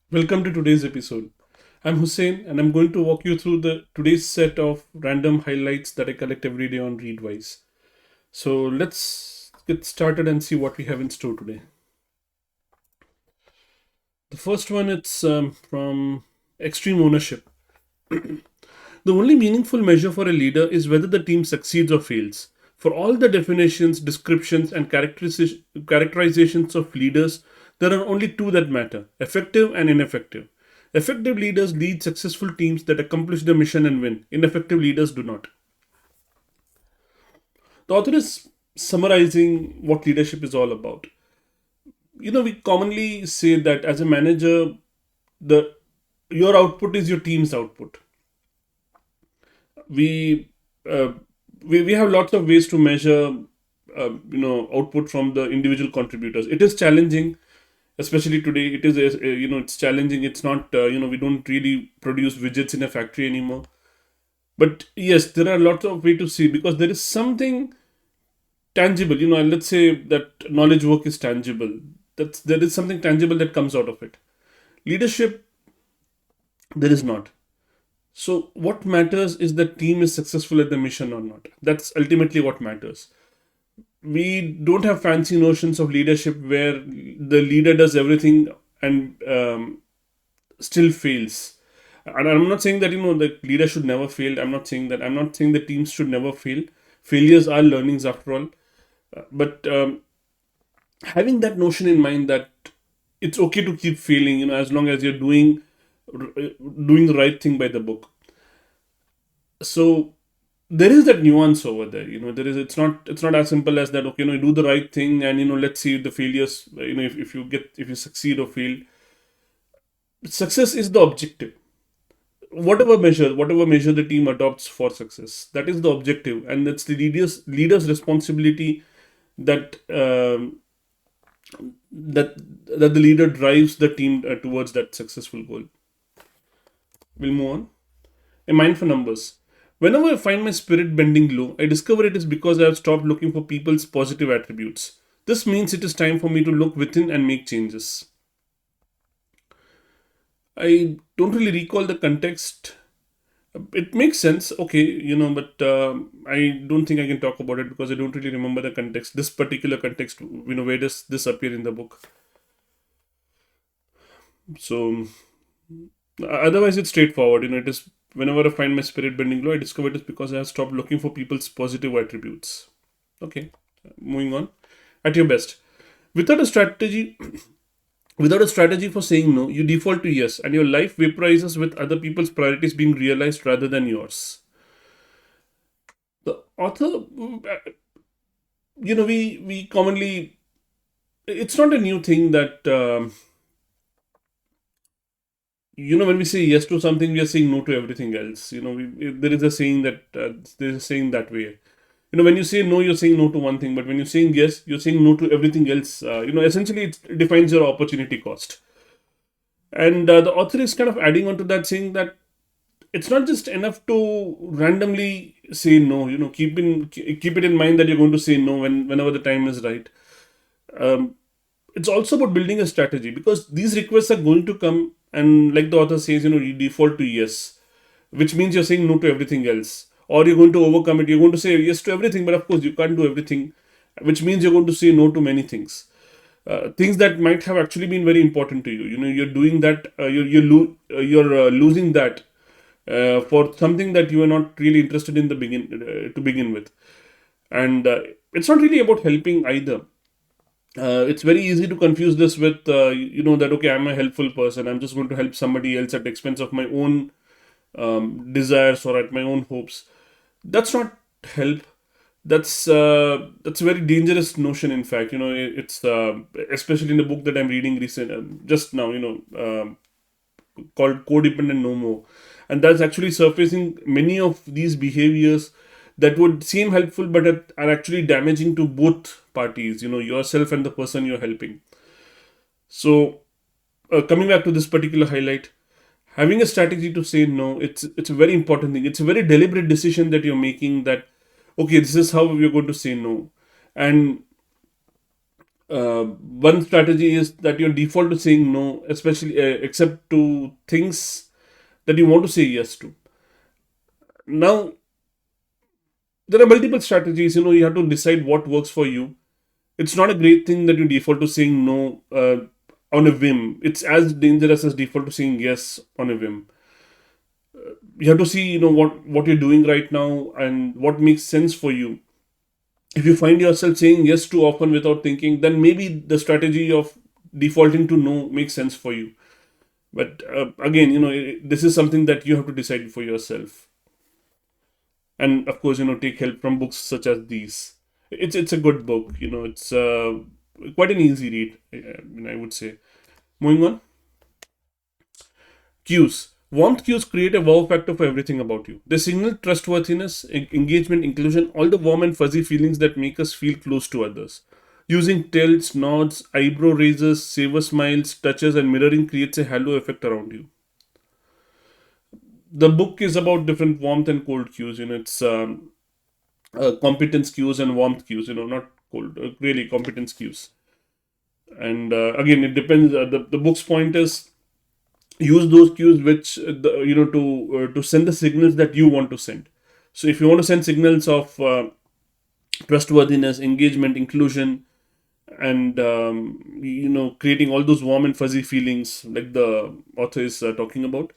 Welcome to today's episode. I'm Hussein and I'm going to walk you through the today's set of random highlights that I collect every day on Readwise. So let's get started and see what we have in store today. The first one it's from extreme ownership. The only meaningful measure for a leader is whether the team succeeds or fails. For all the definitions, descriptions, and characterizations of leaders, there are only two that matter: effective and ineffective. Effective leaders lead successful teams that accomplish the mission and win. Ineffective leaders do not. The author is summarizing what leadership is all about. We commonly say that as a manager, the your output is your team's output. We uh, we have lots of ways to measure output from the individual contributors. It is challenging, especially today. It is it's challenging. It's not we don't really produce widgets in a factory anymore. But yes, there are lots of way to see, because there is something tangible. Let's say that knowledge work is tangible. That's There is something tangible that comes out of it. Leadership, there is not. So what matters is the team is successful at the mission or not. That's ultimately what matters. We don't have fancy notions of leadership where the leader does everything and still fails. And I'm not saying that the leader should never fail. I'm not saying that. I'm not saying the teams should never fail. Failures are learnings after all. But having that notion in mind that it's okay to keep failing, as long as you're doing the right thing by the book. So there is that nuance over there. There is it's not as simple as that. Okay, do the right thing, and let's see the failures. If you succeed or fail. Success is the objective. Whatever measure the team adopts for success, that is the objective, and it's the leader's responsibility that that the leader drives the team towards that successful goal. We'll move on. A mind for numbers. Whenever I find my spirit bending low, I discover it is because I have stopped looking for people's positive attributes. This means it is time for me to look within and make changes. I don't really recall the context. It makes sense, okay, but I don't think I can talk about it because I don't really remember the context. This particular context, where does this appear in the book? So otherwise, it's straightforward. It is whenever I find my spirit bending low, I discover it is because I have stopped looking for people's positive attributes. Okay, moving on. At your best, without a strategy, without a strategy for saying no, you default to yes, and your life vaporizes with other people's priorities being realized rather than yours. The author, we commonly, it's not a new thing that when we say yes to something, we are saying no to everything else. There is a saying that way. When you say no, you're saying no to one thing, but when you're saying yes, you're saying no to everything else. Essentially, it defines your opportunity cost. And the author is kind of adding on to that, saying that it's not just enough to randomly say no. Keep it in mind that you're going to say no whenever the time is right. Um, it's also about building a strategy, because these requests are going to come, and like the author says, you default to yes, which means you're saying no to everything else, or you're going to overcome it. You're going to say yes to everything, but of course you can't do everything, which means you're going to say no to many things. Things that might have actually been very important to you. You're doing that. You're losing that for something that you are not really interested in the begin to begin with, and it's not really about helping either. It's very easy to confuse this with that, okay, I'm a helpful person, I'm just going to help somebody else at the expense of my own desires or at my own hopes. That's not help. That's a very dangerous notion. In fact, it's especially in the book that I'm reading recent just now, called Codependent No More, and that's actually surfacing many of these behaviors that would seem helpful but are actually damaging to both parties, yourself and the person you're helping. So coming back to this particular highlight, having a strategy to say no, it's a very important thing. It's a very deliberate decision that you're making, that okay, this is how we're going to say no. And One strategy is that your default to saying no, especially except to things that you want to say yes to. Now, there are multiple strategies. You have to decide what works for you. It's not a great thing that you default to saying no on a whim. It's as dangerous as default to saying yes on a whim. You have to see, what you're doing right now and what makes sense for you. If you find yourself saying yes too often without thinking, then maybe the strategy of defaulting to no makes sense for you. But again, this is something that you have to decide for yourself. And of course, take help from books such as these. It's a good book. It's quite an easy read. I would say. Moving on. Cues. Warmth cues create a wow factor for everything about you. They signal trustworthiness, engagement, inclusion, all the warm and fuzzy feelings that make us feel close to others. Using tilts, nods, eyebrow raises, savor smiles, touches, and mirroring creates a halo effect around you. The book is about different warmth and cold cues. It's competence cues and warmth cues. Not cold, really competence cues. And again, it depends. The book's point is use those cues which to send the signals that you want to send. So if you want to send signals of trustworthiness, engagement, inclusion, and creating all those warm and fuzzy feelings like the author is talking about,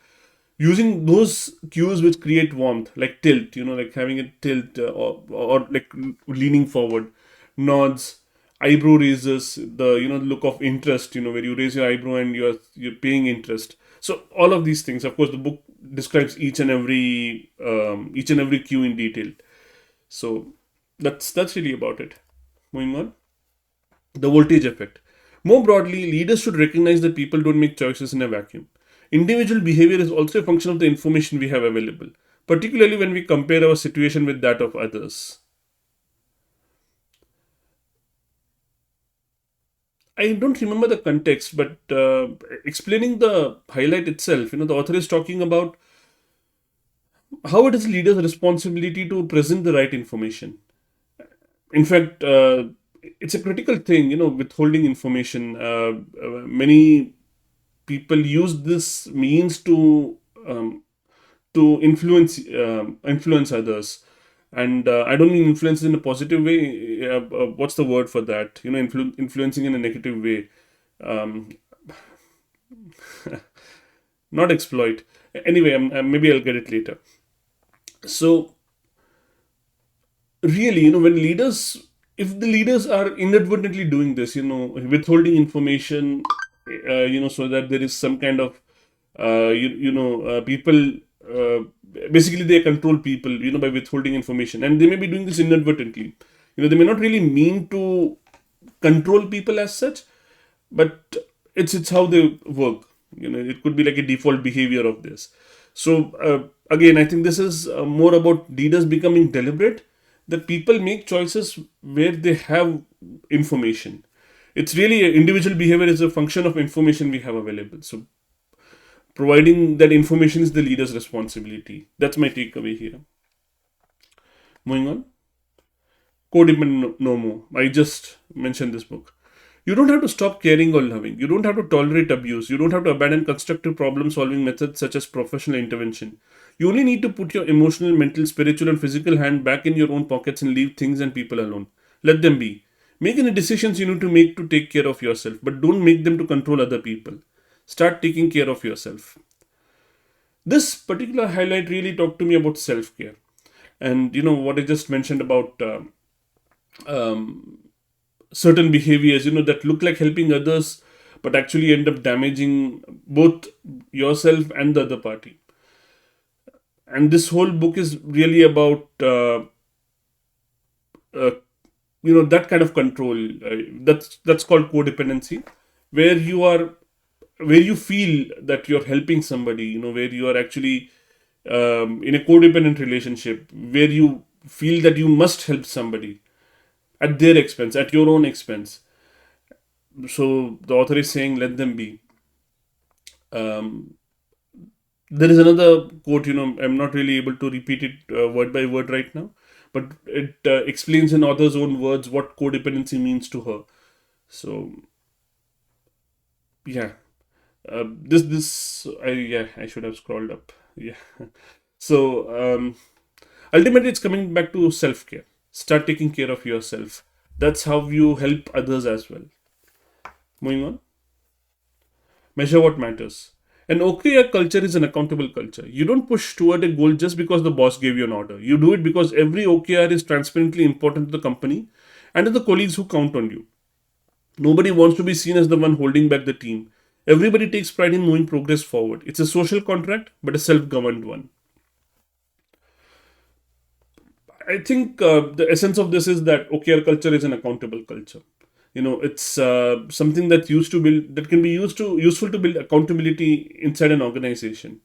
using those cues which create warmth, like tilt, like having a tilt, or like leaning forward, nods, eyebrow raises, the look of interest, where you raise your eyebrow and you're paying interest. So all of these things, of course, the book describes each and every cue in detail. So that's really about it. Moving on. The voltage effect. More broadly, leaders should recognize that people don't make choices in a vacuum. Individual behavior is also a function of the information we have available, particularly when we compare our situation with that of others. I don't remember the context, but explaining the highlight itself, the author is talking about how it is leaders' responsibility to present the right information. In fact, it's a critical thing, withholding information. Many people use this means to influence others, and I don't mean influence in a positive way. What's the word for that? Influencing in a negative way. Um, Not exploit. Anyway, maybe I'll get it later. So really, when leaders, if the leaders are inadvertently doing this, withholding information, so that there is some kind of people, uh, basically they control people, by withholding information, and they may be doing this inadvertently. They may not really mean to control people as such, but it's how they work. It could be like a default behavior of this. So again, I think this is more about leaders becoming deliberate, that people make choices where they have information. It's really individual behavior is a function of information we have available. So providing that information is the leader's responsibility. That's my takeaway here. Moving on. Codependent No More. I just mentioned this book. You don't have to stop caring or loving. You don't have to tolerate abuse. You don't have to abandon constructive problem solving methods such as professional intervention. You only need to put your emotional, mental, spiritual, and physical hand back in your own pockets and leave things and people alone. Let them be. Make any decisions you need to make to take care of yourself, but don't make them to control other people. Start taking care of yourself. This particular highlight really talked to me about self care. And what I just mentioned about certain behaviors, that look like helping others, but actually end up damaging both yourself and the other party. And this whole book is really about uh, that kind of control. That's called codependency, where you feel that you're helping somebody, where you are actually in a codependent relationship, where you feel that you must help somebody at their expense, at your own expense. So the author is saying, let them be. Um, there is another quote, I'm not really able to repeat it word by word right now, but it explains in author's own words what codependency means to her. So yeah, this I should have scrolled up. Yeah. So ultimately, it's coming back to self care. Start taking care of yourself. That's how you help others as well. Moving on, measure what matters. An OKR culture is an accountable culture. You don't push toward a goal just because the boss gave you an order. You do it because every OKR is transparently important to the company and to the colleagues who count on you. Nobody wants to be seen as the one holding back the team. Everybody takes pride in moving progress forward. It's a social contract, but a self governed one. I think the essence of this is that OKR culture is an accountable culture. It's something that can be useful to build accountability inside an organization.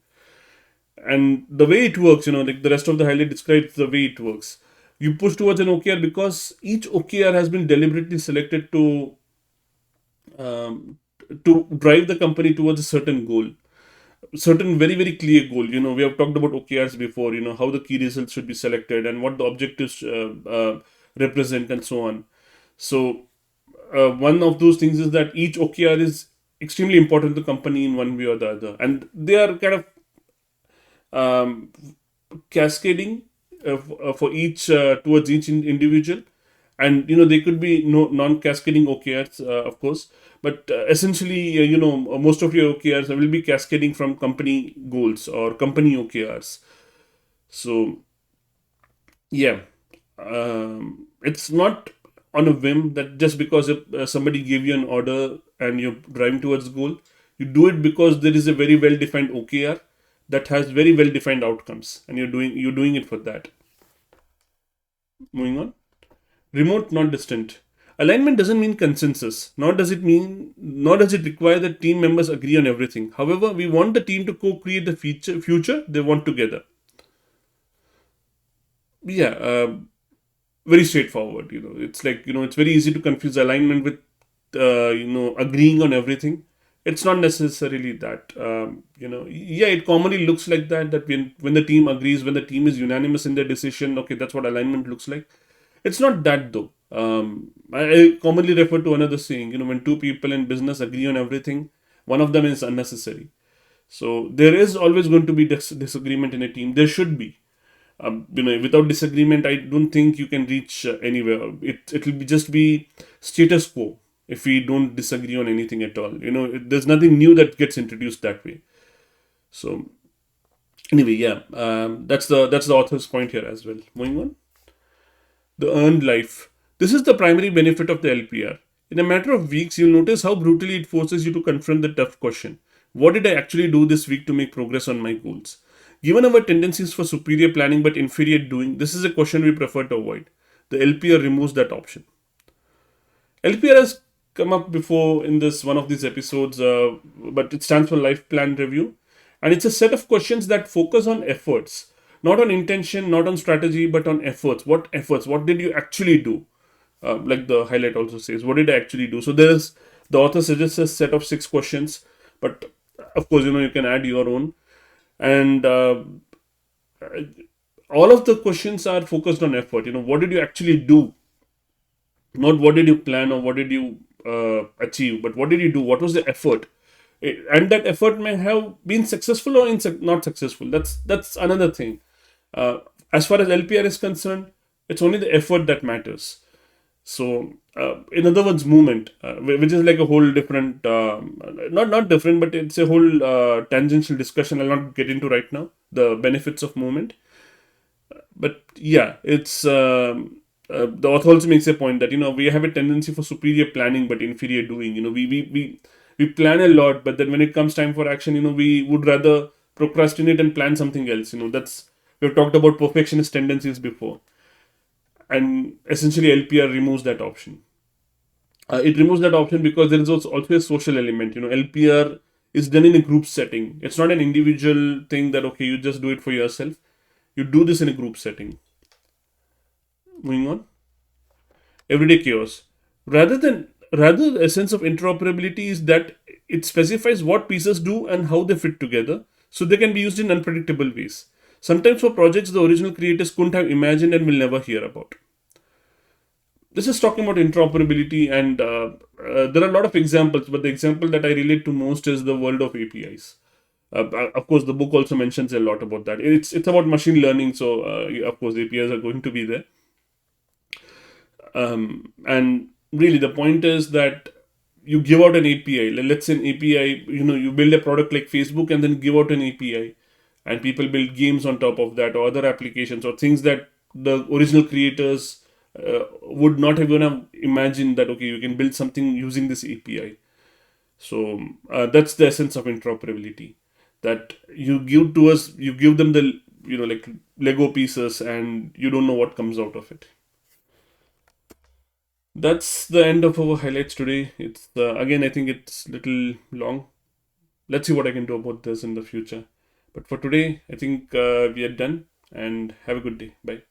And the way it works, like the rest of the highlight describes the way it works. You push towards an OKR because each OKR has been deliberately selected um, to drive the company towards a certain goal, certain very very clear goal. We have talked about OKRs before. How the key results should be selected and what the objectives represent and so on. So one of those things is that each OKR is extremely important to the company in one way or the other, and they are kind of um, cascading for each towards each individual. And they could be no non-cascading OKRs, of course, but essentially, most of your OKRs will be cascading from company goals or company OKRs. So yeah, it's not on a whim that just because somebody gave you an order and you're driving towards goal. You do it because there is a very well defined OKR that has very well defined outcomes, and you're doing it for that. Moving on. Remote, not distant. Alignment doesn't mean consensus, nor does it require that team members agree on everything. However, we want the team to co-create the future they want together. Yeah, very straightforward. It's like, it's very easy to confuse alignment with agreeing on everything. It's not necessarily that. Yeah, it commonly looks like that. That when the team agrees, when the team is unanimous in their decision, okay, that's what alignment looks like. It's not that though. I commonly refer to another saying. When two people in business agree on everything, one of them is unnecessary. So there is always going to be disagreement in a team. There should be. Without disagreement, I don't think you can reach anywhere. It'll just be status quo if we don't disagree on anything at all. There's nothing new that gets introduced that way. So anyway, yeah, that's the author's point here as well. Moving on, the earned life. This is the primary benefit of the LPR. In a matter of weeks, you'll notice how brutally it forces you to confront the tough question: what did I actually do this week to make progress on my goals? Given our tendencies for superior planning but inferior doing, this is a question we prefer to avoid. The LPR removes that option. LPR has come up before in this one of these episodes, but it stands for Life Plan Review. And it's a set of questions that focus on efforts, not on intention, not on strategy, but on efforts. What efforts? What did you actually do? Like the highlight also says, what did I actually do? So the author suggests a set of 6 questions, but of course, you can add your own. And all of the questions are focused on effort. What did you actually do? Not what did you plan or what did you achieve, but what did you do? What was the effort? And that effort may have been successful or not successful. That's another thing. Uh, as far as LPR is concerned, it's only the effort that matters. So, in other words, movement, which is like a whole different, not different, but it's a whole tangential discussion. I'll not get into right now the benefits of movement. But yeah, it's the author also makes a point that we have a tendency for superior planning but inferior doing. We plan a lot, but then when it comes time for action, we would rather procrastinate and plan something else. That's we've talked about perfectionist tendencies before, and essentially LPR removes that option. It removes that option because there is also a social element. LPR is done in a group setting. It's not an individual thing that okay, you just do it for yourself. You do this in a group setting. Moving on, everyday chaos. Rather, the essence of interoperability is that it specifies what pieces do and how they fit together, so they can be used in unpredictable ways. Sometimes for projects the original creators couldn't have imagined and will never hear about. This is talking about interoperability, and there are a lot of examples, but the example that I relate to most is the world of APIs. Of course, the book also mentions a lot about that. It's about machine learning, so of course APIs are going to be there. And really, the point is that you give out an API. Let's say an API, you build a product like Facebook and then give out an API, and people build games on top of that, or other applications, or things that the original creators would not have gonna imagine that, okay, you can build something using this API. So that's the essence of interoperability. That you give them the like Lego pieces, and you don't know what comes out of it. That's the end of our highlights today. It's again, I think it's little long. Let's see what I can do about this in the future. But for today, I think we are done. And have a good day. Bye.